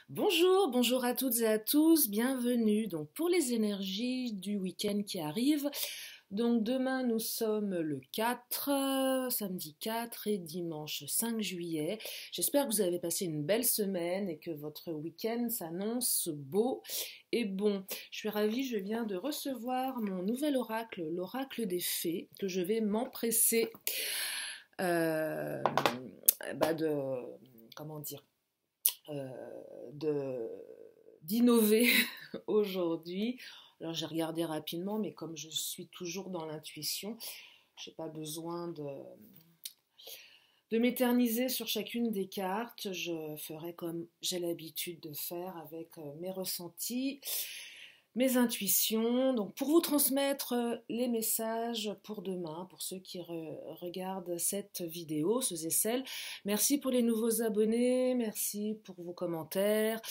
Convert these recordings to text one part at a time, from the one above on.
Bonjour, bonjour à toutes et à tous, bienvenue donc pour les énergies du week-end qui arrive. Donc demain nous sommes le 4, samedi 4 et dimanche 5 juillet. J'espère que vous avez passé une belle semaine et que votre week-end s'annonce beau et bon. Je suis ravie, je viens de recevoir mon nouvel oracle, l'oracle des fées, que je vais m'empresser euh, de... Comment dire euh, de d'innover aujourd'hui. Alors j'ai regardé rapidement, mais comme je suis toujours dans l'intuition, j'ai pas besoin de m'éterniser sur chacune des cartes. Je ferai comme j'ai l'habitude de faire avec mes ressentis, mes intuitions. Donc pour vous transmettre les messages pour demain, pour ceux qui regardent cette vidéo, ceux et celles, merci pour les nouveaux abonnés, merci pour vos commentaires,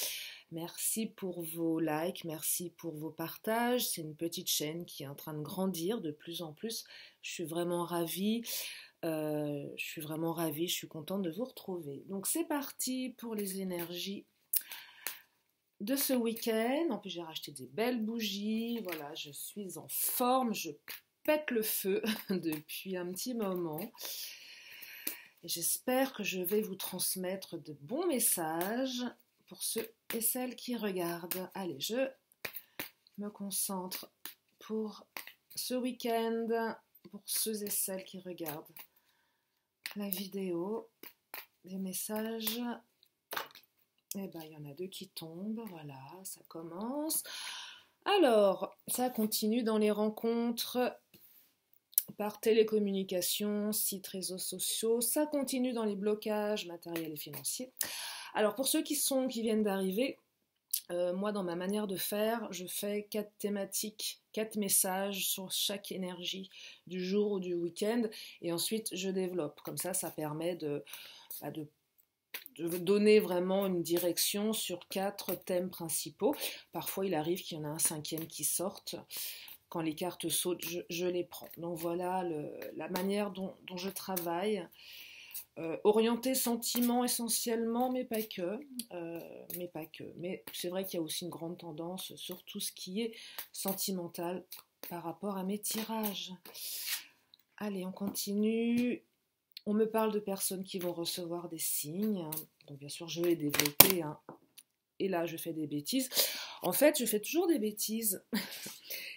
merci pour vos likes, merci pour vos partages. C'est une petite chaîne qui est en train de grandir de plus en plus. Je suis vraiment ravie. Je suis contente de vous retrouver. Donc c'est parti pour les énergies de ce week-end. En plus j'ai racheté des belles bougies. Voilà, je suis en forme, je pète le feu depuis un petit moment. Et j'espère que je vais vous transmettre de bons messages pour ceux et celles qui regardent. Allez, je me concentre pour ce week-end, pour ceux et celles qui regardent la vidéo, des messages. Eh ben, il y en a deux qui tombent, voilà, ça commence. Alors, ça continue dans les rencontres par télécommunication, sites, réseaux sociaux, ça continue dans les blocages matériels et financiers. Alors, pour ceux qui viennent d'arriver, moi, dans ma manière de faire, je fais 4 thématiques, 4 messages sur chaque énergie du jour ou du week-end, et ensuite je développe. Comme ça permet de donner vraiment une direction sur 4 thèmes principaux. Parfois, il arrive qu'il y en a un 5e qui sorte. Quand les cartes sautent, je les prends. Donc voilà la manière dont je travaille. Orienté sentiment essentiellement, mais pas que. Mais c'est vrai qu'il y a aussi une grande tendance sur tout ce qui est sentimental par rapport à mes tirages. Allez, on continue. On me parle de personnes qui vont recevoir des signes. Donc bien sûr, je vais développer. Et là, je fais des bêtises. En fait, je fais toujours des bêtises.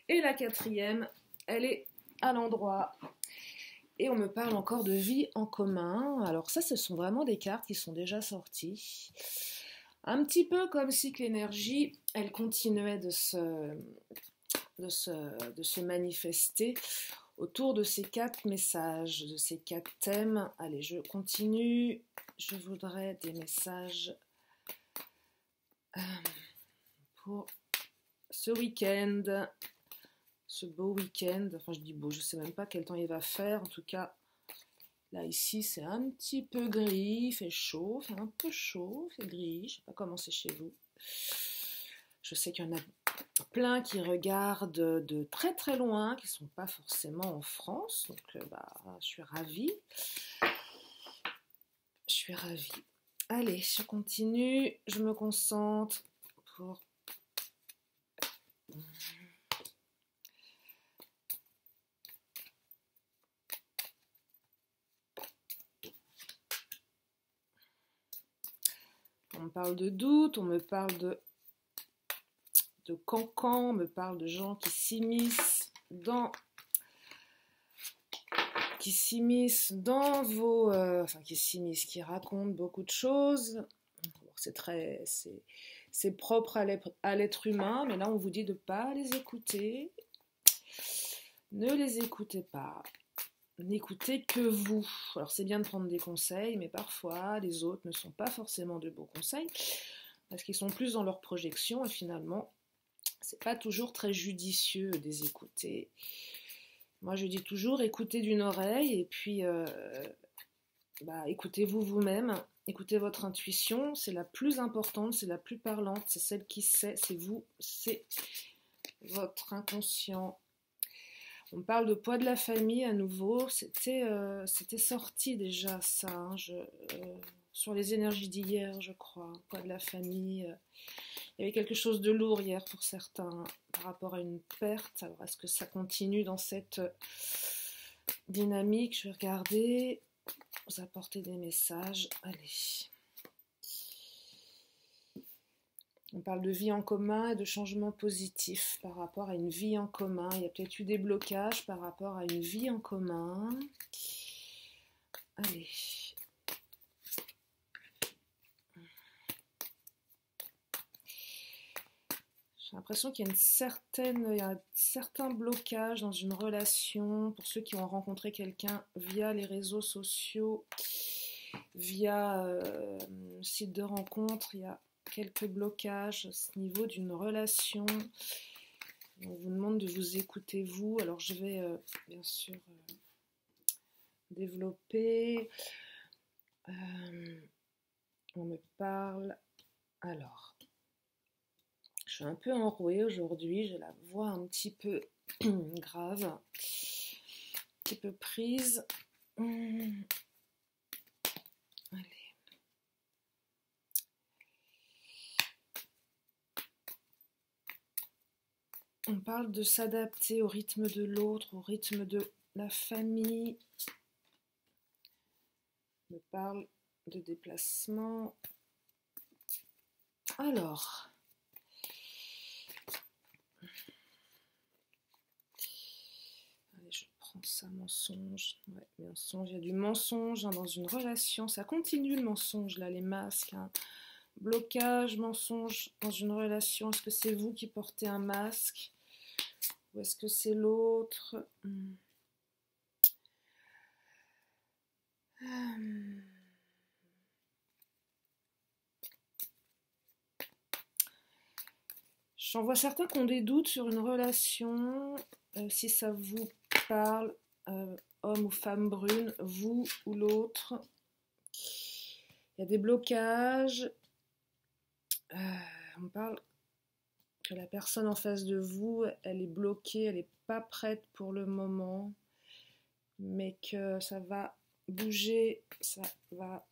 Et la 4e, elle est à l'endroit. Et on me parle encore de vie en commun. Alors ça, ce sont vraiment des cartes qui sont déjà sorties. Un petit peu comme si que l'énergie, elle continuait de se manifester autour de ces 4 messages, de ces 4 thèmes. Allez, je continue. Je voudrais des messages pour ce week-end. Ce beau week-end, enfin je dis beau, je sais même pas quel temps il va faire, en tout cas, là ici c'est un petit peu gris, il fait chaud, il fait un peu chaud, il fait gris, je sais pas comment c'est chez vous. Je sais qu'il y en a plein qui regardent de très très loin, qui sont pas forcément en France, donc je suis ravie. Je suis ravie. Allez, je continue, je me concentre pour... On me parle de doute, on me parle de cancans, on me parle de gens qui s'immiscent dans vos... qui racontent beaucoup de choses. C'est propre à l'être humain, mais là on vous dit de ne pas les écouter. Ne les écoutez pas. N'écoutez que vous. Alors c'est bien de prendre des conseils, mais parfois les autres ne sont pas forcément de beaux conseils, parce qu'ils sont plus dans leur projection, et finalement, c'est pas toujours très judicieux de les écouter. Moi je dis toujours, écoutez d'une oreille, et puis écoutez-vous vous-même, écoutez votre intuition, c'est la plus importante, c'est la plus parlante, c'est celle qui sait, c'est vous, c'est votre inconscient. On parle de poids de la famille à nouveau, c'était sorti déjà ça, sur les énergies d'hier, je crois, poids de la famille. Il y avait quelque chose de lourd hier pour certains par rapport à une perte. Alors, est-ce que ça continue dans cette dynamique? Je vais regarder, vous apporter des messages. Allez. On parle de vie en commun et de changement positif par rapport à une vie en commun. Il y a peut-être eu des blocages par rapport à une vie en commun. Allez. J'ai l'impression qu'il y a un certain blocage dans une relation pour ceux qui ont rencontré quelqu'un via les réseaux sociaux, via site de rencontre. Il y a quelques blocages à ce niveau d'une relation. On vous demande de vous écouter vous. Alors je vais bien sûr développer. On me parle. Alors, je suis un peu enrouée aujourd'hui. J'ai la voix un petit peu grave, un petit peu prise. Allez. On parle de s'adapter au rythme de l'autre, au rythme de la famille. On me parle de déplacement. Alors, allez, je prends ça, mensonge. Ouais, mensonge. Il y a du mensonge dans une relation. Ça continue le mensonge, là, les masques. Blocage, mensonge dans une relation. Est-ce que c'est vous qui portez un masque? Ou est-ce que c'est l'autre? J'en vois certains qui ont des doutes sur une relation. Si ça vous parle, homme ou femme brune, vous ou l'autre. Il y a des blocages. On parle que la personne en face de vous, elle est bloquée, elle n'est pas prête pour le moment, mais que ça va bouger, ça va...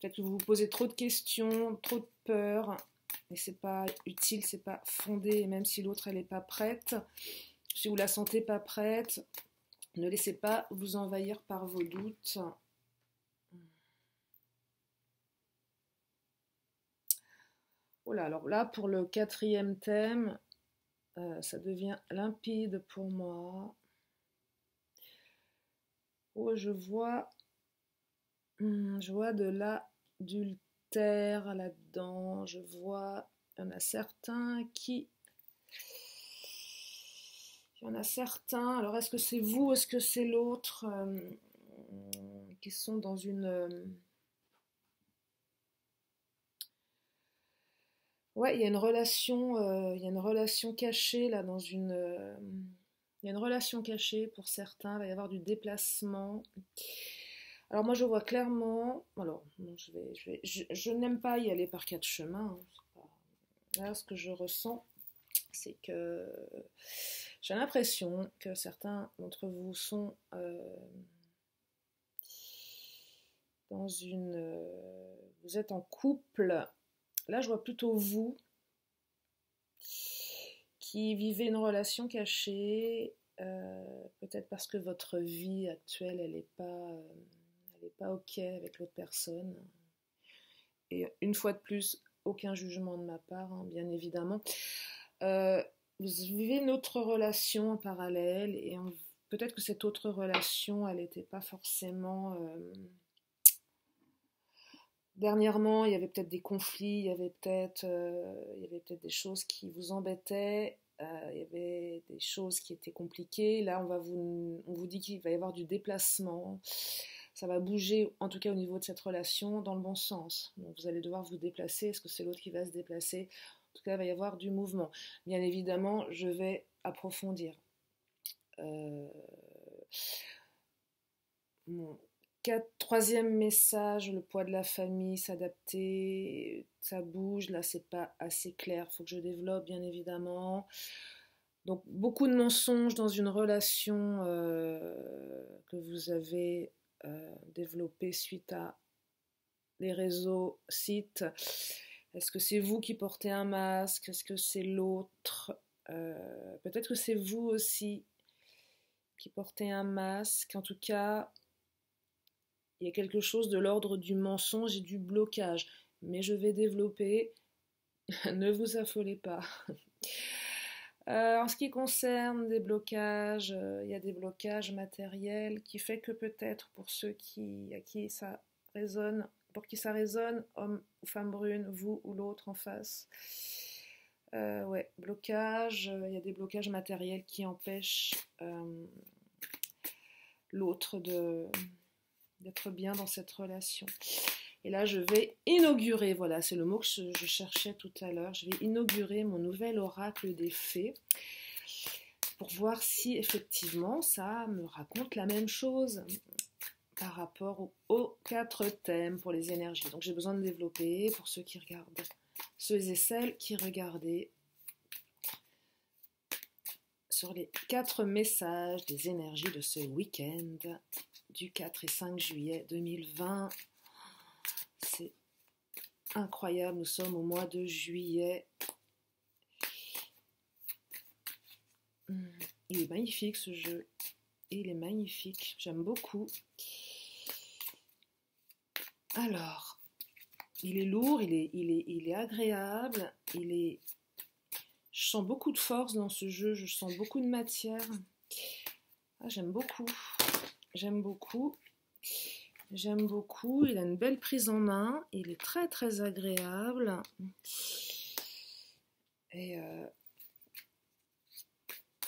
Peut-être que vous vous posez trop de questions, trop de peur, et c'est pas utile, c'est pas fondé, et même si l'autre elle n'est pas prête, si vous la sentez pas prête, ne laissez pas vous envahir par vos doutes. Voilà, alors là, pour le 4e thème, ça devient limpide pour moi. Oh, je vois de l'adultère là-dedans. Je vois, il y en a certains qui... Il y en a certains, alors est-ce que c'est vous, est-ce que c'est l'autre, qui sont dans une... Ouais, il y a une relation cachée là dans une... il y a une relation cachée pour certains, il va y avoir du déplacement. Alors moi je vois clairement, alors je n'aime pas y aller par 4 chemins. Là ce que je ressens, c'est que j'ai l'impression que certains d'entre vous sont dans une... vous êtes en couple. Là, je vois plutôt vous qui vivez une relation cachée, peut-être parce que votre vie actuelle, elle n'est pas OK avec l'autre personne. Et une fois de plus, aucun jugement de ma part, hein, bien évidemment. Vous vivez une autre relation en parallèle et peut-être que cette autre relation, elle n'était pas forcément... Dernièrement, il y avait peut-être des conflits, il y avait peut-être des choses qui vous embêtaient, il y avait des choses qui étaient compliquées. Là, on vous dit qu'il va y avoir du déplacement. Ça va bouger, en tout cas au niveau de cette relation, dans le bon sens. Donc, vous allez devoir vous déplacer. Est-ce que c'est l'autre qui va se déplacer? En tout cas, il va y avoir du mouvement. Bien évidemment, je vais approfondir. Bon. 3e message, le poids de la famille, s'adapter, ça bouge, là c'est pas assez clair, il faut que je développe bien évidemment. Donc beaucoup de mensonges dans une relation que vous avez développée suite à les réseaux, sites. Est-ce que c'est vous qui portez un masque? Est-ce que c'est l'autre? Peut-être que c'est vous aussi qui portez un masque. En tout cas, il y a quelque chose de l'ordre du mensonge et du blocage. Mais je vais développer. Ne vous affolez pas. En ce qui concerne des blocages, il y a des blocages matériels qui fait que peut-être pour ceux à qui ça résonne, pour qui ça résonne, homme ou femme brune, vous ou l'autre en face. Ouais, blocage, il y a des blocages matériels qui empêchent l'autre d'être bien dans cette relation. Et là, je vais inaugurer, voilà, c'est le mot que je cherchais tout à l'heure, je vais inaugurer mon nouvel oracle des fées pour voir si effectivement ça me raconte la même chose par rapport aux 4 thèmes pour les énergies. Donc j'ai besoin de développer pour ceux qui regardent, ceux et celles qui regardaient sur les 4 messages des énergies de ce week-end du 4 et 5 juillet 2020. C'est incroyable, nous sommes au mois de juillet. Il est magnifique ce jeu. Il est magnifique, j'aime beaucoup. Alors, il est lourd, il est agréable, je sens beaucoup de force dans ce jeu, je sens beaucoup de matière. Ah, j'aime beaucoup, j'aime beaucoup. J'aime beaucoup, il a une belle prise en main, il est très très agréable. Et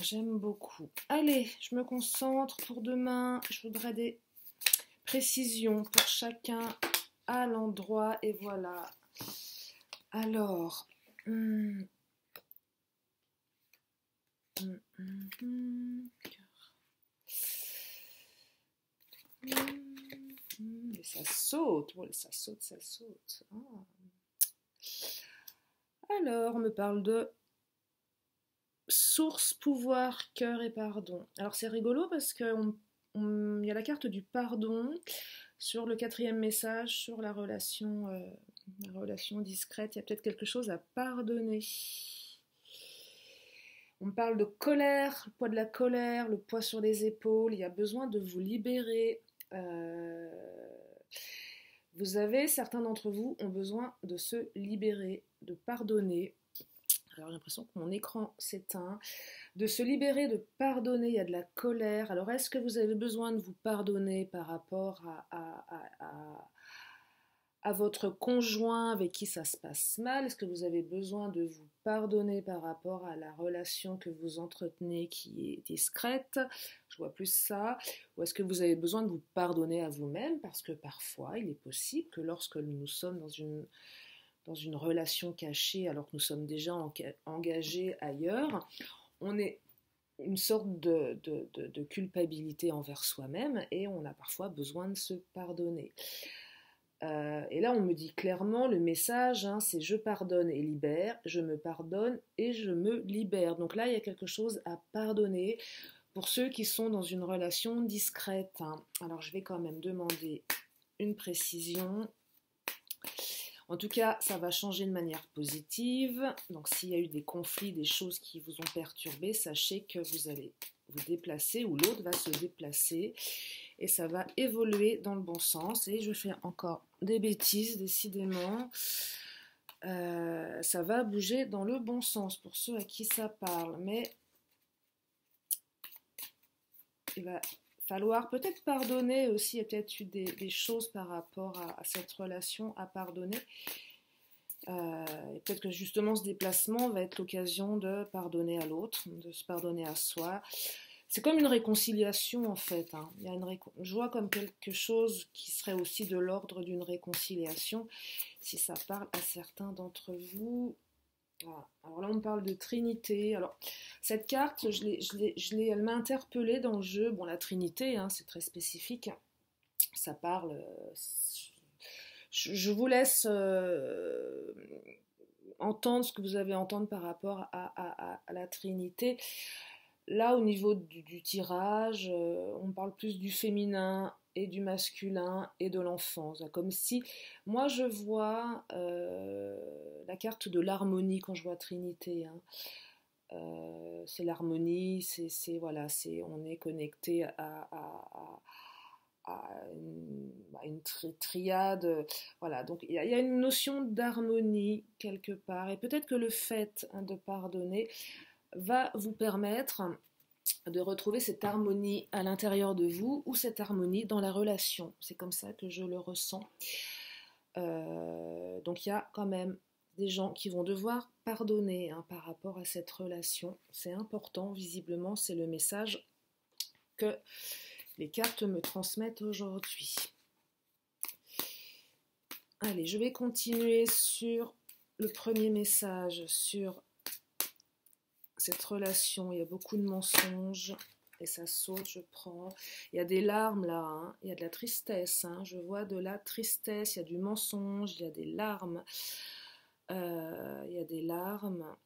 j'aime beaucoup. Allez, je me concentre pour demain. Je voudrais des précisions pour chacun à l'endroit. Et voilà. Alors. Et ça saute, bon, ça saute, ça saute. Ah. Alors, on me parle de source, pouvoir, cœur et pardon. Alors, c'est rigolo parce qu'il y a la carte du pardon sur le 4e message, sur la relation discrète. Il y a peut-être quelque chose à pardonner. On parle de colère, le poids de la colère, le poids sur les épaules. Il y a besoin de vous libérer. Vous avez, certains d'entre vous ont besoin de se libérer, de pardonner. Alors j'ai l'impression que mon écran s'éteint. De se libérer, de pardonner, il y a de la colère. Alors est-ce que vous avez besoin de vous pardonner par rapport à votre conjoint avec qui ça se passe mal? Est-ce que vous avez besoin de vous pardonner par rapport à la relation que vous entretenez qui est discrète? Je vois plus ça. Ou est-ce que vous avez besoin de vous pardonner à vous-même? Parce que parfois, il est possible que lorsque nous sommes dans une relation cachée, alors que nous sommes déjà engagés ailleurs, on est une sorte de culpabilité envers soi-même et on a parfois besoin de se pardonner. Et là, on me dit clairement, le message, c'est je pardonne et libère, je me pardonne et je me libère. Donc là, il y a quelque chose à pardonner pour ceux qui sont dans une relation discrète. Alors, je vais quand même demander une précision. En tout cas, ça va changer de manière positive. Donc, s'il y a eu des conflits, des choses qui vous ont perturbé, sachez que vous allez vous déplacer ou l'autre va se déplacer. Et ça va évoluer dans le bon sens. Et je fais encore des bêtises, décidément. Ça va bouger dans le bon sens pour ceux à qui ça parle. Mais il va falloir peut-être pardonner aussi. Il y a peut-être eu des choses par rapport à cette relation à pardonner. Et peut-être que justement ce déplacement va être l'occasion de pardonner à l'autre, de se pardonner à soi. C'est comme une réconciliation en fait. Il y a je vois comme quelque chose qui serait aussi de l'ordre d'une réconciliation, si ça parle à certains d'entre vous. Voilà. Alors là, on parle de Trinité. Alors, cette carte, elle m'a interpellée dans le jeu. Bon, la Trinité, c'est très spécifique. Ça parle. Je vous laisse entendre ce que vous avez à entendre par rapport à la Trinité. Là, au niveau du tirage, on parle plus du féminin et du masculin et de l'enfance. Comme si, moi je vois la carte de l'harmonie quand je vois Trinité. Hein. C'est l'harmonie, voilà, on est connecté à une triade. Voilà, donc il y a une notion d'harmonie quelque part. Et peut-être que le fait de pardonner va vous permettre de retrouver cette harmonie à l'intérieur de vous ou cette harmonie dans la relation. C'est comme ça que je le ressens. Donc il y a quand même des gens qui vont devoir pardonner par rapport à cette relation. C'est important, visiblement, c'est le message que les cartes me transmettent aujourd'hui. Allez, je vais continuer sur le premier message, sur cette relation. Il y a beaucoup de mensonges et ça saute, je prends. Il y a des larmes là, hein. Il y a de la tristesse, hein. Je vois de la tristesse, il y a du mensonge, il y a des larmes. Il y a des larmes.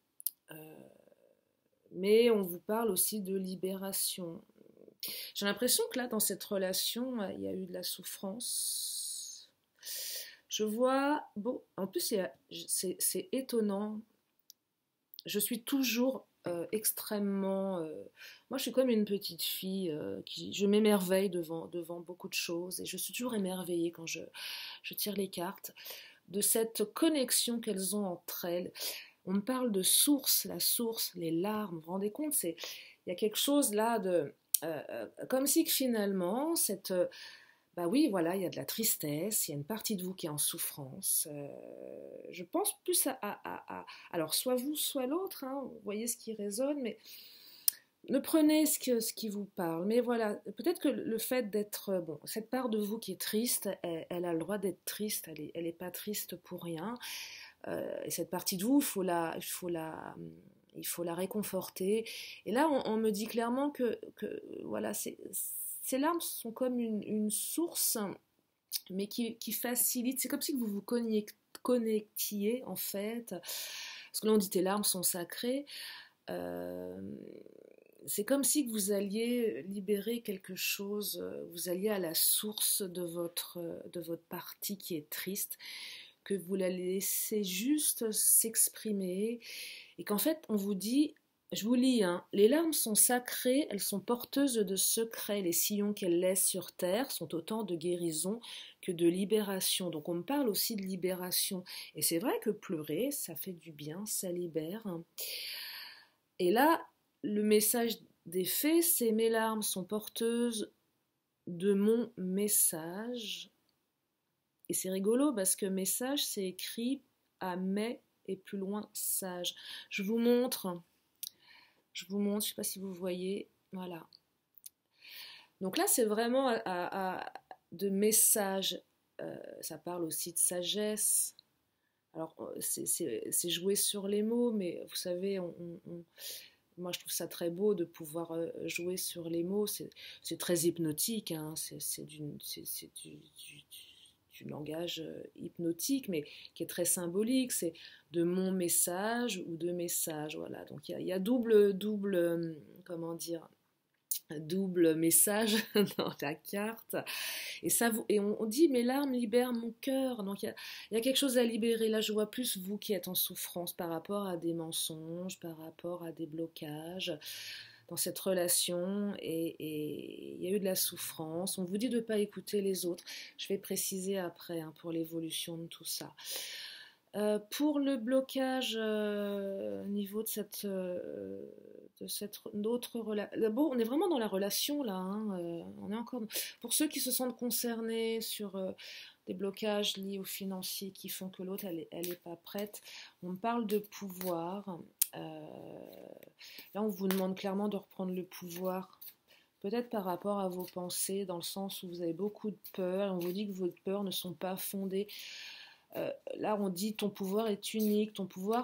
Mais on vous parle aussi de libération. J'ai l'impression que là, dans cette relation, il y a eu de la souffrance. Je vois, bon, en plus, c'est étonnant. Je suis toujours extrêmement... moi, je suis comme une petite fille je m'émerveille devant beaucoup de choses et je suis toujours émerveillée quand je tire les cartes de cette connexion qu'elles ont entre elles. On me parle de source, la source, les larmes, vous vous rendez compte, il y a quelque chose là de... comme si que finalement, bah oui, voilà, il y a de la tristesse, il y a une partie de vous qui est en souffrance. Je pense plus alors, soit vous, soit l'autre, hein, vous voyez ce qui résonne, mais ne prenez ce qui vous parle. Mais voilà, peut-être que le fait d'être... Bon, cette part de vous qui est triste, elle a le droit d'être triste, elle est pas triste pour rien. Et cette partie de vous, il faut la réconforter. Et là, on me dit clairement que voilà, ces larmes sont comme une source, mais qui facilite. C'est comme si vous vous connectiez, en fait. Parce que là, on dit tes larmes sont sacrées. C'est comme si vous alliez libérer quelque chose, vous alliez à la source de votre partie qui est triste, que vous la laissez juste s'exprimer, et qu'en fait, on vous dit, je vous lis, hein, les larmes sont sacrées, elles sont porteuses de secrets, les sillons qu'elles laissent sur terre sont autant de guérison que de libération. Donc on me parle aussi de libération, et c'est vrai que pleurer, ça fait du bien, ça libère. Et là, le message des fées, c'est mes larmes sont porteuses de mon message. Et c'est rigolo parce que message, c'est écrit à mais et plus loin sage. Je vous montre, je ne sais pas si vous voyez, voilà. Donc là, c'est vraiment de message. Ça parle aussi de sagesse. Alors, c'est jouer sur les mots, mais vous savez, moi je trouve ça très beau de pouvoir jouer sur les mots. C'est très hypnotique, hein. C'est du langage hypnotique, mais qui est très symbolique. C'est de mon message ou de message. Voilà. Donc il y a double, comment dire, double message dans la carte. Et on dit mes larmes libèrent mon cœur. Donc il y a quelque chose à libérer. Là, je vois plus vous qui êtes en souffrance par rapport à des mensonges, par rapport à des blocages dans cette relation, et il y a eu de la souffrance. On vous dit de ne pas écouter les autres. Je vais préciser après pour l'évolution de tout ça. Pour le blocage au niveau de cette autre relation, bon, on est vraiment dans la relation là, hein, on est encore pour ceux qui se sentent concernés sur des blocages liés aux financiers qui font que l'autre elle est pas prête. On parle de pouvoir. Là, on vous demande clairement de reprendre le pouvoir. Peut-être par rapport à vos pensées, dans le sens où vous avez beaucoup de peur, on vous dit que vos peurs ne sont pas fondées. Là, on dit ton pouvoir est unique, ton pouvoir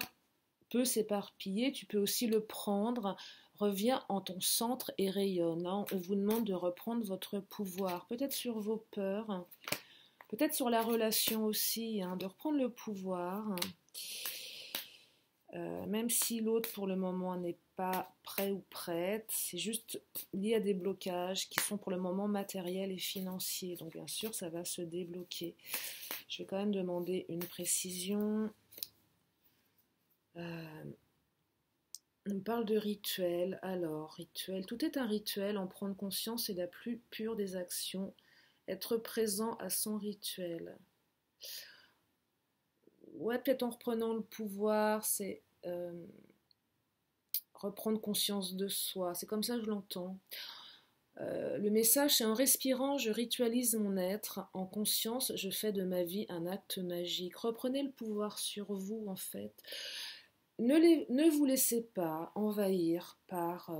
peut s'éparpiller, tu peux aussi le prendre, reviens en ton centre et rayonne. Hein. On vous demande de reprendre votre pouvoir, peut-être sur vos peurs, hein. Peut-être sur la relation aussi, hein, de reprendre le pouvoir. Même même si l'autre pour le moment n'est pas prêt ou prête, c'est juste lié à des blocages qui sont pour le moment matériels et financiers. Donc bien sûr, ça va se débloquer. Je vais quand même demander une précision. On parle de rituel. Alors, rituel, tout est un rituel. En prendre conscience est la plus pure des actions. Être présent à son rituel. Ouais, peut-être en reprenant le pouvoir, c'est reprendre conscience de soi. C'est comme ça que je l'entends. Le message, c'est en respirant, je ritualise mon être. En conscience, je fais de ma vie un acte magique. Reprenez le pouvoir sur vous, en fait. Ne vous laissez pas envahir par,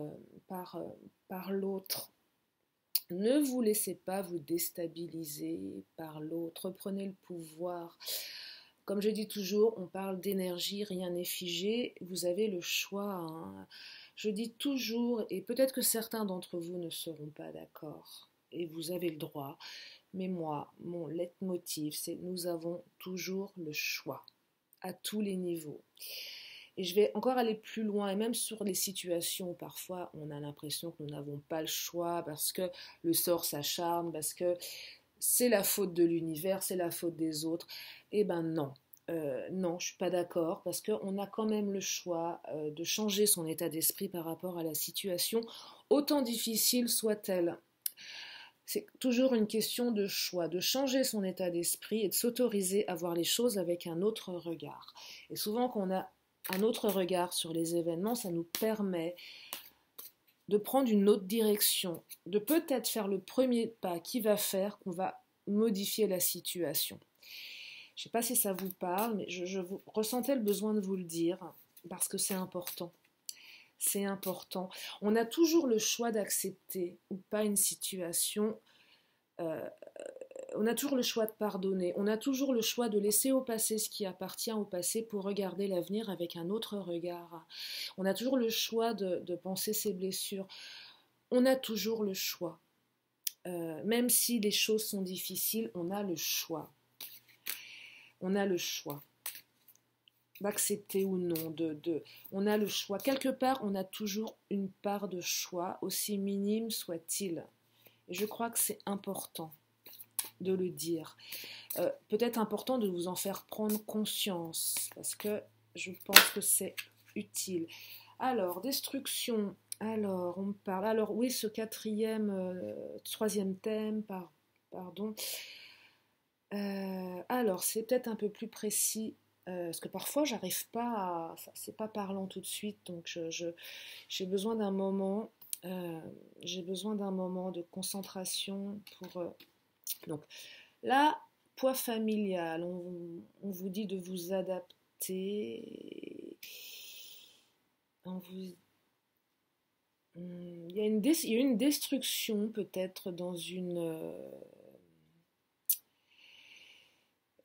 par l'autre. Ne vous laissez pas vous déstabiliser par l'autre. Prenez le pouvoir. Comme je dis toujours, on parle d'énergie, rien n'est figé. Vous avez le choix. Hein. Je dis toujours, et peut-être que certains d'entre vous ne seront pas d'accord, et vous avez le droit, mais moi, mon leitmotiv, c'est nous avons toujours le choix, à tous les niveaux. Et je vais encore aller plus loin, et même sur les situations où parfois on a l'impression que nous n'avons pas le choix parce que le sort s'acharne, parce que c'est la faute de l'univers, c'est la faute des autres. Eh ben non, non, je suis pas d'accord parce qu'on a quand même le choix de changer son état d'esprit par rapport à la situation, autant difficile soit-elle. C'est toujours une question de choix, de changer son état d'esprit et de s'autoriser à voir les choses avec un autre regard. Et souvent, quand on a un autre regard sur les événements, ça nous permet de prendre une autre direction, de peut-être faire le premier pas qui va faire qu'on va modifier la situation. Je ne sais pas si ça vous parle, mais je ressentais le besoin de vous le dire parce que c'est important. C'est important. On a toujours le choix d'accepter ou pas une situation. On a toujours le choix de pardonner. On a toujours le choix de laisser au passé ce qui appartient au passé pour regarder l'avenir avec un autre regard. On a toujours le choix de penser ses blessures. On a toujours le choix. Même si les choses sont difficiles, on a le choix. On a le choix d'accepter ou non. On a le choix. Quelque part, on a toujours une part de choix, aussi minime soit-il. Et je crois que c'est important de le dire. Peut-être important de vous en faire prendre conscience, parce que je pense que c'est utile. Alors, destruction. Alors, on parle. Alors, oui, ce troisième thème, pardon. Alors, c'est peut-être un peu plus précis, parce que parfois, j'arrive pas à. C'est pas parlant tout de suite, donc j'ai besoin d'un moment. J'ai besoin d'un moment de concentration pour. Donc, là, poids familial, on vous dit de vous adapter. Il y a une destruction peut-être dans une.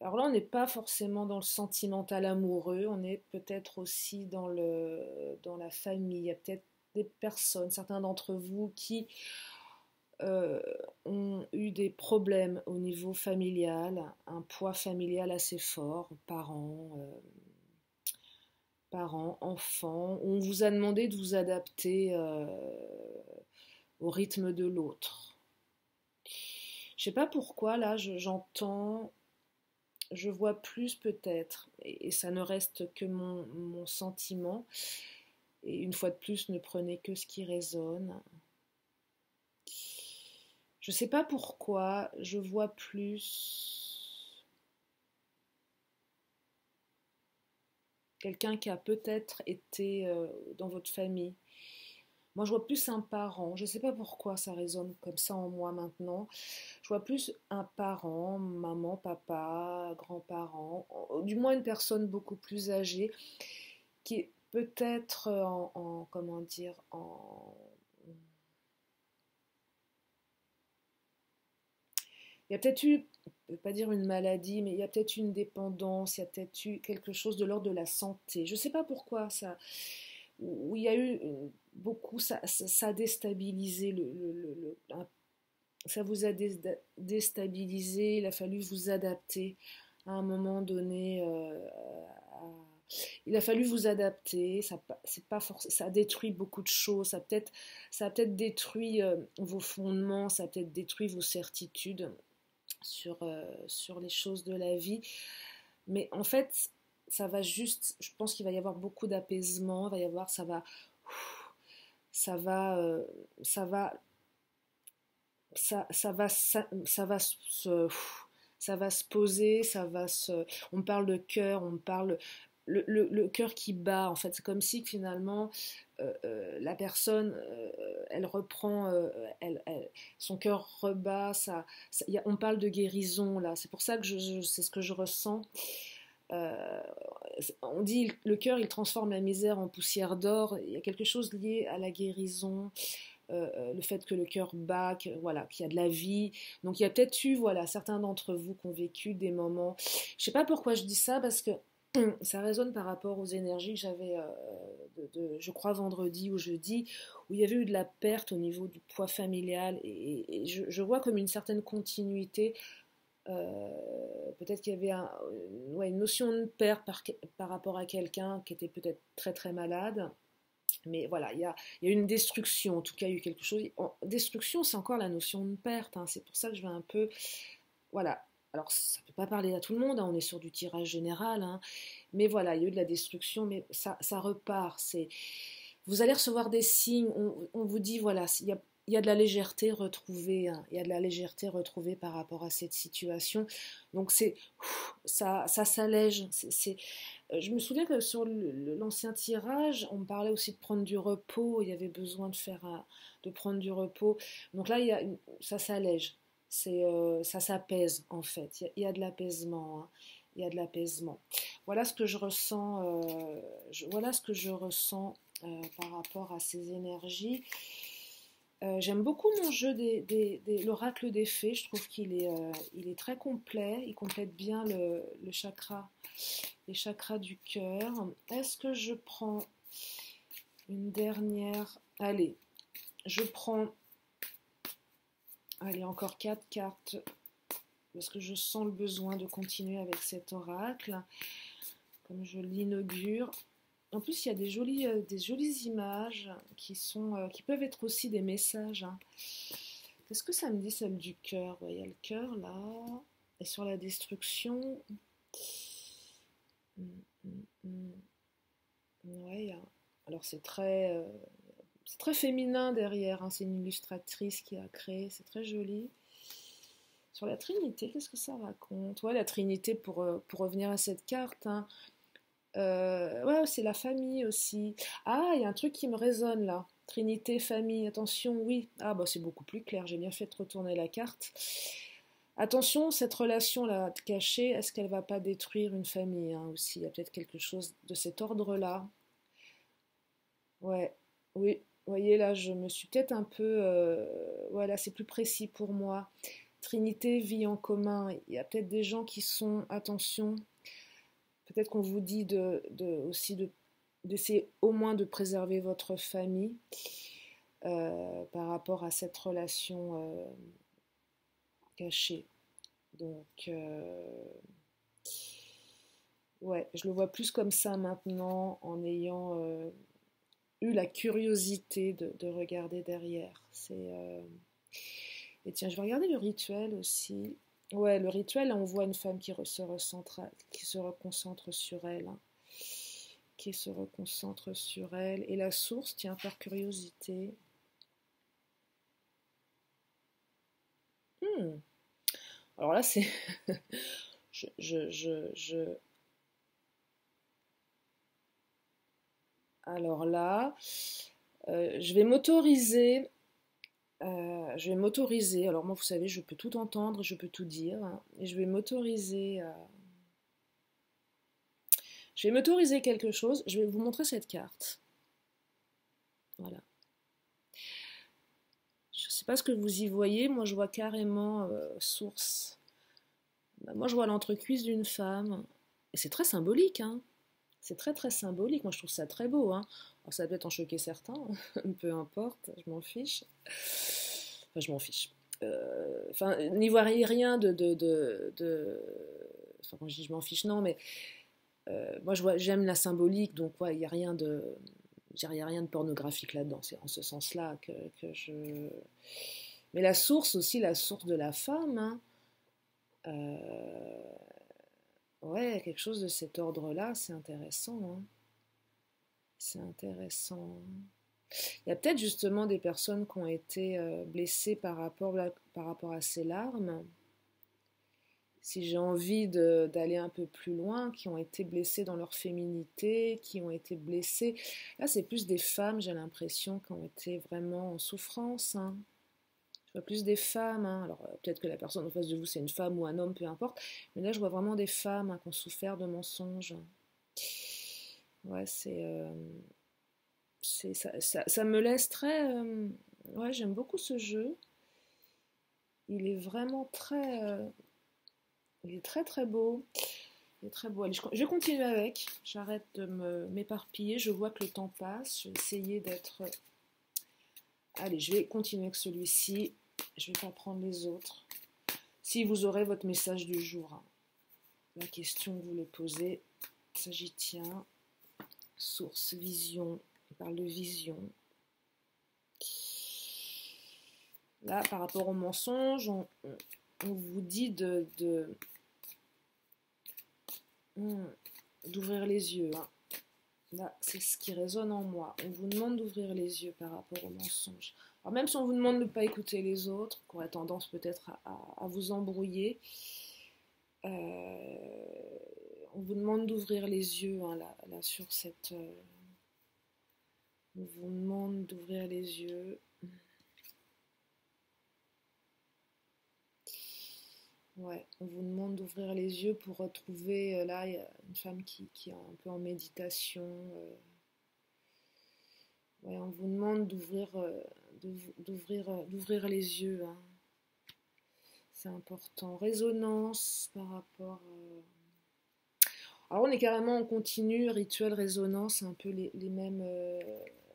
Alors là, on n'est pas forcément dans le sentimental amoureux, on est peut-être aussi dans la famille. Il y a peut-être des personnes, certains d'entre vous, qui ont eu des problèmes au niveau familial, un poids familial assez fort, parents, enfants. On vous a demandé de vous adapter au rythme de l'autre. Je sais pas pourquoi, là, j'entends, je vois plus peut-être, et ça ne reste que mon sentiment, et une fois de plus, ne prenez que ce qui résonne. Je sais pas pourquoi, je vois plus quelqu'un qui a peut-être été dans votre famille. Moi, je vois plus un parent. Je sais pas pourquoi ça résonne comme ça en moi maintenant. Je vois plus un parent, maman, papa, grands-parents, du moins une personne beaucoup plus âgée qui est peut-être comment dire, il y a peut-être eu, je ne veux pas dire une maladie, mais il y a peut-être eu une dépendance, il y a peut-être eu quelque chose de l'ordre de la santé. Je ne sais pas pourquoi ça, où il y a eu beaucoup, ça a déstabilisé ça vous a déstabilisé, il a fallu vous adapter à un moment donné. il a fallu vous adapter, c'est pas forcément, ça a détruit beaucoup de choses, ça a peut-être détruit vos fondements, ça a peut-être détruit vos certitudes sur les choses de la vie. Mais en fait, ça va juste, je pense qu'il va y avoir beaucoup d'apaisement, il va y avoir, ça va, ça va, ça va se, ça va se poser, on parle de cœur, on parle le cœur qui bat, en fait, c'est comme si finalement la personne, elle reprend, son cœur rebat, on parle de guérison là, c'est pour ça que c'est ce que je ressens. Euh, on dit le cœur il transforme la misère en poussière d'or, il y a quelque chose lié à la guérison, le fait que le cœur bat, voilà, qu'il y a de la vie. Donc il y a peut-être eu, voilà, certains d'entre vous qui ont vécu des moments. Je sais pas pourquoi je dis ça parce que ça résonne par rapport aux énergies que j'avais, je crois, vendredi ou jeudi, où il y avait eu de la perte au niveau du poids familial et je vois comme une certaine continuité. Peut-être qu'il y avait ouais, une notion de perte par rapport à quelqu'un qui était peut-être très très malade. Mais voilà, il y a une destruction, en tout cas il y a eu quelque chose. Destruction, c'est encore la notion de perte, hein. C'est pour ça que je vais un peu... Voilà, alors ça ne peut pas parler à tout le monde, hein, on est sur du tirage général, hein. Mais voilà, il y a eu de la destruction, mais ça repart. Vous allez recevoir des signes, on vous dit, voilà, il y a de la légèreté retrouvée, hein, il y a de la légèreté retrouvée par rapport à cette situation. Donc ça s'allège, je me souviens que sur l'ancien tirage, on me parlait aussi de prendre du repos. Il y avait besoin de prendre du repos. Donc là, ça s'allège. Ça s'apaise en fait. Il y a de l'apaisement, hein. Il y a de l'apaisement. Voilà ce que je ressens. Voilà ce que je ressens par rapport à ces énergies. J'aime beaucoup mon jeu l'oracle des fées. Je trouve il est très complet. Il complète bien le chakra, les chakras du cœur. Est-ce que je prends une dernière? Allez, je prends. Allez, encore 4 cartes. Parce que je sens le besoin de continuer avec cet oracle. Comme je l'inaugure. En plus, il y a des jolies images qui peuvent être aussi des messages, hein. Qu'est-ce que ça me dit, celle du cœur? Ouais, il y a le cœur là. Et sur la destruction. Ouais, alors c'est très féminin derrière, hein. C'est une illustratrice qui a créé. C'est très joli. Sur la Trinité, qu'est-ce que ça raconte? Ouais, la Trinité, pour revenir à cette carte, hein. Ouais, c'est la famille aussi. Ah, il y a un truc qui me résonne là. Trinité, famille, attention, oui. Ah, bah c'est beaucoup plus clair, j'ai bien fait de retourner la carte. Attention, cette relation-là cachée, est-ce qu'elle va pas détruire une famille, hein, aussi? Il y a peut-être quelque chose de cet ordre-là. Ouais, oui. Vous voyez, là, je me suis peut-être un peu... voilà, c'est plus précis pour moi. Trinité, vie en commun. Il y a peut-être des gens qui sont... Attention, peut-être qu'on vous dit aussi d'essayer au moins de préserver votre famille par rapport à cette relation cachée. Donc, ouais, je le vois plus comme ça maintenant en ayant eu la curiosité de regarder derrière. Et tiens, je vais regarder le rituel aussi. Ouais, le rituel, on voit une femme qui se reconcentre sur elle, hein, qui se reconcentre sur elle. Et la source, tiens, par curiosité. Alors là, c'est... je... Alors là, je vais m'autoriser... alors moi vous savez, je peux tout entendre, je peux tout dire, hein, et je vais m'autoriser quelque chose, je vais vous montrer cette carte. Voilà. Je ne sais pas ce que vous y voyez, moi je vois carrément source. Bah, moi je vois l'entrecuisse d'une femme, et c'est très symbolique, hein. C'est très très symbolique, moi je trouve ça très beau, hein. Alors ça peut être en choquer certains, peu importe, je m'en fiche. Enfin, je m'en fiche. Enfin, n'y voyez rien de... Enfin, quand je dis je m'en fiche, non, mais moi, j'aime la symbolique, donc ouais, il n'y a rien de, je dirais, y a rien de pornographique là-dedans. C'est en ce sens-là que je. Mais la source aussi, la source de la femme, hein, ouais, quelque chose de cet ordre-là, c'est intéressant, hein. C'est intéressant. Il y a peut-être justement des personnes qui ont été blessées par rapport à ces larmes. Si j'ai envie d'aller un peu plus loin, qui ont été blessées dans leur féminité, qui ont été blessées. Là, c'est plus des femmes, j'ai l'impression, qui ont été vraiment en souffrance, hein. Je vois plus des femmes, hein. Alors peut-être que la personne en face de vous, c'est une femme ou un homme, peu importe. Mais là, je vois vraiment des femmes, hein, qui ont souffert de mensonges. Ouais, ça me laisse très. Ouais, j'aime beaucoup ce jeu. Il est vraiment très. Il est très très beau. Il est très beau. Allez, je vais continuer avec. J'arrête de m'éparpiller. Je vois que le temps passe. Je vais essayer d'être. Allez, je vais continuer avec celui-ci. Je ne vais pas prendre les autres. Si vous aurez votre message du jour, hein. La question que vous voulez poser, Sagittien, source, vision. On parle de vision. Là, par rapport au mensonge, on vous dit d'ouvrir les yeux, hein. Là, c'est ce qui résonne en moi. On vous demande d'ouvrir les yeux par rapport au mensonge. Alors même si on vous demande de ne pas écouter les autres, qui auraient tendance peut-être à vous embrouiller, on vous demande d'ouvrir les yeux, hein, là sur cette. On vous demande d'ouvrir les yeux. Ouais, on vous demande d'ouvrir les yeux pour retrouver, là, il y a une femme qui est un peu en méditation. Ouais, on vous demande d'ouvrir les yeux, hein. C'est important. Résonance par rapport. Alors on est carrément en continu, rituel, résonance, c'est un peu les mêmes.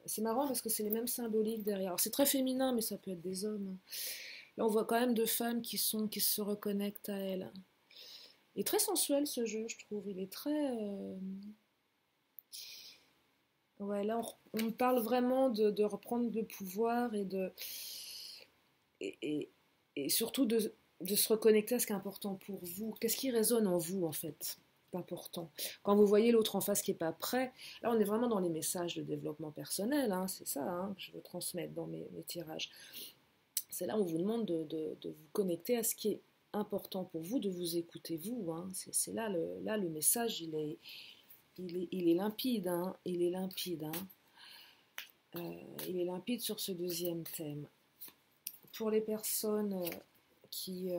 C'est marrant parce que c'est les mêmes symboliques derrière. Alors c'est très féminin, mais ça peut être des hommes, hein. Là on voit quand même deux femmes qui se reconnectent à elles. Il est très sensuel ce jeu, je trouve. Il est très. Ouais, là on parle vraiment de reprendre le pouvoir et, et- et surtout de se reconnecter à ce qui est important pour vous. Qu'est-ce qui résonne en vous en fait? C'est important. Quand vous voyez l'autre en face qui n'est pas prêt, là on est vraiment dans les messages de développement personnel, hein, c'est ça, hein, que je veux transmettre dans mes tirages. C'est là où on vous demande de vous connecter à ce qui est important pour vous, de vous écouter vous, hein. C'est là le message, il est limpide, hein, il est limpide, hein. Il est limpide sur ce deuxième thème. Pour les personnes qui...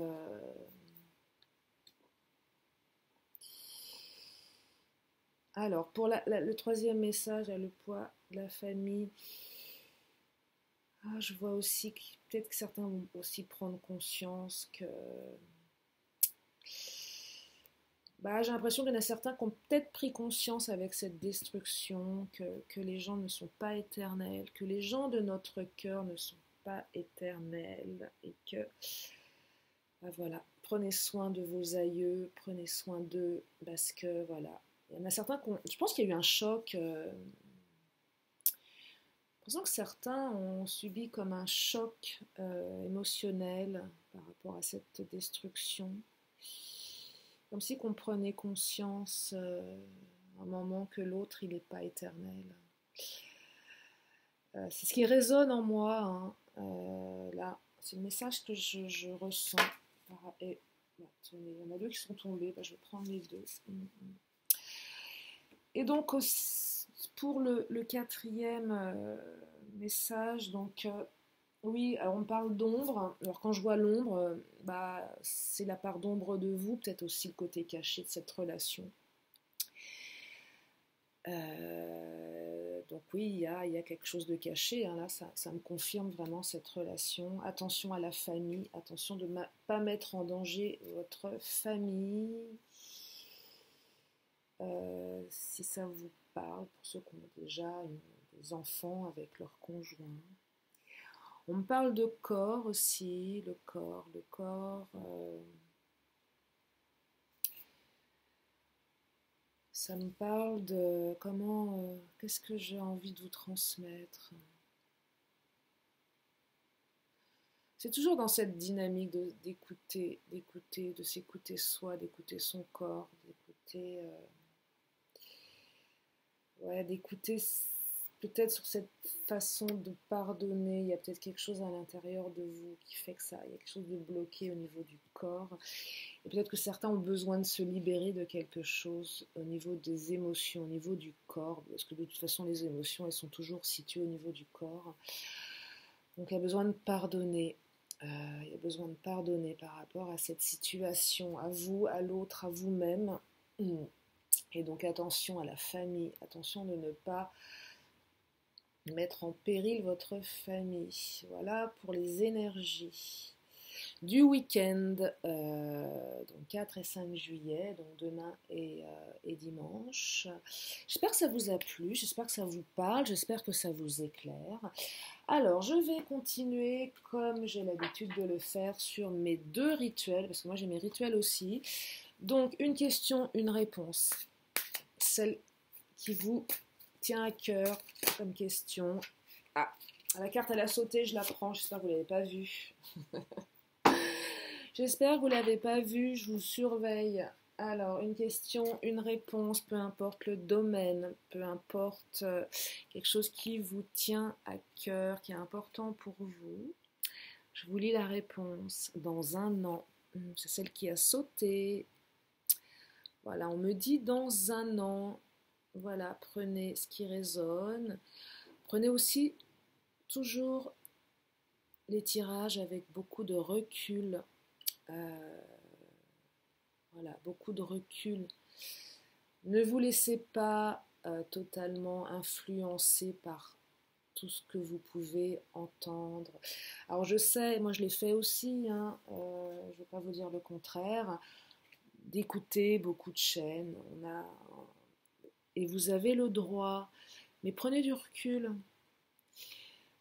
Alors, pour le troisième message, le poids de la famille, je vois aussi que peut-être que certains vont aussi prendre conscience que... j'ai l'impression qu'il y en a certains qui ont peut-être pris conscience avec cette destruction que les gens ne sont pas éternels, que les gens de notre cœur ne sont pas éternels et que, voilà, prenez soin de vos aïeux, prenez soin d'eux parce que, voilà, il y en a certains qui ont, je pense qu'il y a eu un choc. Je pense que certains ont subi comme un choc émotionnel par rapport à cette destruction. Comme si qu'on prenait conscience à un moment que l'autre, il n'est pas éternel. C'est ce qui résonne en moi, hein. Là, c'est le message que je ressens. Et, attendez, il y en a deux qui sont tombés, je vais prendre les deux. Et donc, pour le quatrième message, donc... oui, alors on parle d'ombre. Alors quand je vois l'ombre, c'est la part d'ombre de vous, peut-être aussi le côté caché de cette relation. Donc oui, il y a quelque chose de caché, hein, là, ça me confirme vraiment cette relation. Attention à la famille, attention de ne pas mettre en danger votre famille. Si ça vous parle, pour ceux qui ont déjà des enfants avec leur conjoint. On me parle de corps aussi, le corps. Ça me parle de comment, qu'est-ce que j'ai envie de vous transmettre. C'est toujours dans cette dynamique d'écouter, de s'écouter soi, d'écouter son corps, d'écouter, ouais, d'écouter peut-être sur cette façon de pardonner. Il y a peut-être quelque chose à l'intérieur de vous qui fait que ça, il y a quelque chose de bloqué au niveau du corps. Et peut-être que certains ont besoin de se libérer de quelque chose au niveau des émotions, au niveau du corps, parce que de toute façon les émotions, elles sont toujours situées au niveau du corps. Donc il y a besoin de pardonner. Il y a besoin de pardonner par rapport à cette situation, à vous, à l'autre, à vous-même. Et donc attention à la famille, attention de ne pas mettre en péril votre famille. Voilà pour les énergies du week-end, donc 4 et 5 juillet, donc demain et dimanche. J'espère que ça vous a plu, j'espère que ça vous parle, j'espère que ça vous éclaire. Alors, je vais continuer comme j'ai l'habitude de le faire sur mes 2 rituels, parce que moi j'ai mes rituels aussi. Donc, une question, une réponse. Celle qui vous tient à cœur comme question. Ah, la carte elle a sauté, je la prends, j'espère que vous ne l'avez pas vue. J'espère que vous ne l'avez pas vue, je vous surveille. Alors, une question, une réponse, peu importe le domaine, peu importe quelque chose qui vous tient à cœur, qui est important pour vous. Je vous lis la réponse. Dans un an, c'est celle qui a sauté. Voilà, on me dit dans un an. Voilà, prenez ce qui résonne. Prenez aussi toujours les tirages avec beaucoup de recul. Voilà, beaucoup de recul. Ne vous laissez pas totalement influencer par tout ce que vous pouvez entendre. Alors je sais, moi je l'ai fait aussi, hein, je ne vais pas vous dire le contraire, d'écouter beaucoup de chaînes. Et vous avez le droit, mais prenez du recul.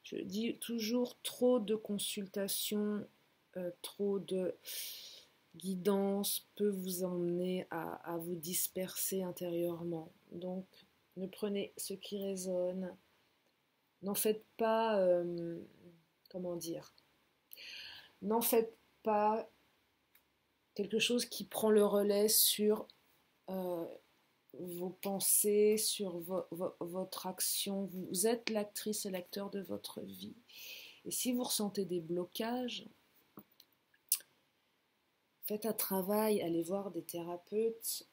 Je dis toujours trop de consultations, trop de guidance peut vous emmener à vous disperser intérieurement. Donc, ne prenez ce qui résonne. N'en faites pas, comment dire, n'en faites pas quelque chose qui prend le relais sur vos pensées, sur votre action. Vous êtes l'actrice et l'acteur de votre vie. Et si vous ressentez des blocages, faites un travail, allez voir des thérapeutes.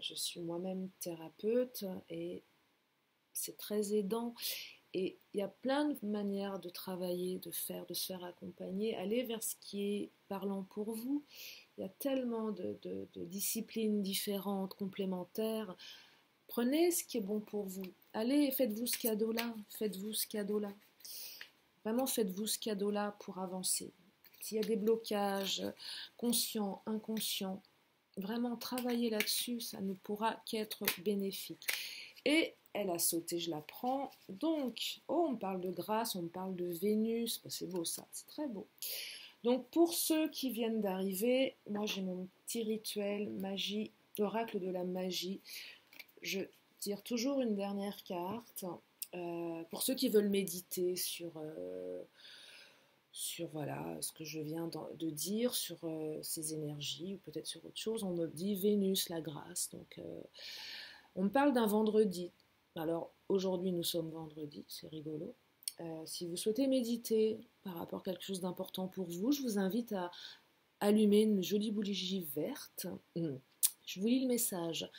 Je suis moi-même thérapeute et c'est très aidant. Et il y a plein de manières de travailler, de se faire accompagner. Allez vers ce qui est parlant pour vous. Il y a tellement de disciplines différentes, complémentaires. Prenez ce qui est bon pour vous. Allez, faites-vous ce cadeau-là. Faites-vous ce cadeau-là. Vraiment, faites-vous ce cadeau-là pour avancer. S'il y a des blocages conscients, inconscients, vraiment travailler là-dessus, ça ne pourra qu'être bénéfique. Et elle a sauté, je la prends. Donc, oh, on me parle de grâce, on me parle de Vénus. Ben, c'est beau ça, c'est très beau. Donc, pour ceux qui viennent d'arriver, moi j'ai mon petit rituel magie, oracle de la magie. Je tire toujours une dernière carte. Pour ceux qui veulent méditer sur voilà, ce que je viens de dire, sur ces énergies, ou peut-être sur autre chose, on me dit Vénus, la grâce. Donc, on me parle d'un vendredi. Alors, aujourd'hui, nous sommes vendredi, c'est rigolo. Si vous souhaitez méditer par rapport à quelque chose d'important pour vous, je vous invite à allumer une jolie bougie verte. Je vous lis le message.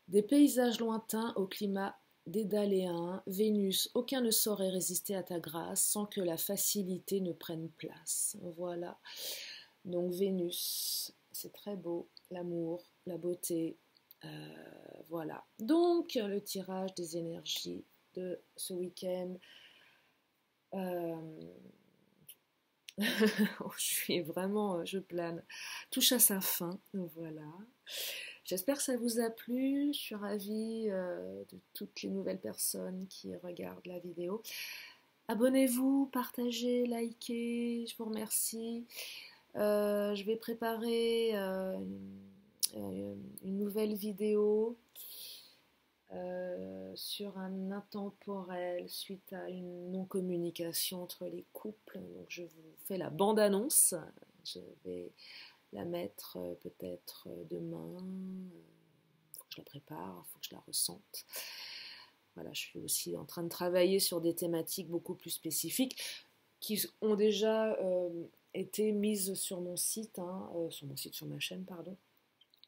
Des paysages lointains au climat dédaléen, Vénus, aucun ne saurait résister à ta grâce sans que la facilité ne prenne place. Voilà. Donc Vénus, c'est très beau, l'amour, la beauté. Voilà. Donc le tirage des énergies de ce week-end. Je plane. Touche à sa fin. Voilà. J'espère que ça vous a plu. Je suis ravie de toutes les nouvelles personnes qui regardent la vidéo. Abonnez-vous, partagez, likez. Je vous remercie. Je vais préparer une nouvelle vidéo sur un intemporel suite à une non-communication entre les couples. Donc je vous fais la bande-annonce. Je vais la mettre peut-être demain. Faut que je la prépare, faut que je la ressente. Voilà, je suis aussi en train de travailler sur des thématiques beaucoup plus spécifiques qui ont déjà été mises sur mon site, hein, sur ma chaîne, pardon.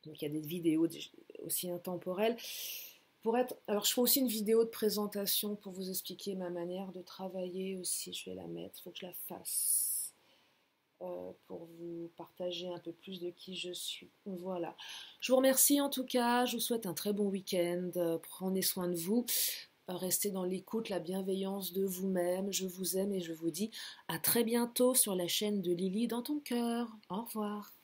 Donc il y a des vidéos aussi intemporelles. Alors je ferai aussi une vidéo de présentation pour vous expliquer ma manière de travailler aussi. Je vais la mettre, il faut que je la fasse pour vous partager un peu plus de qui je suis. Voilà. Je vous remercie en tout cas. Je vous souhaite un très bon week-end. Prenez soin de vous. Restez dans l'écoute, la bienveillance de vous-même. Je vous aime et je vous dis à très bientôt sur la chaîne de Lily dans ton cœur. Au revoir.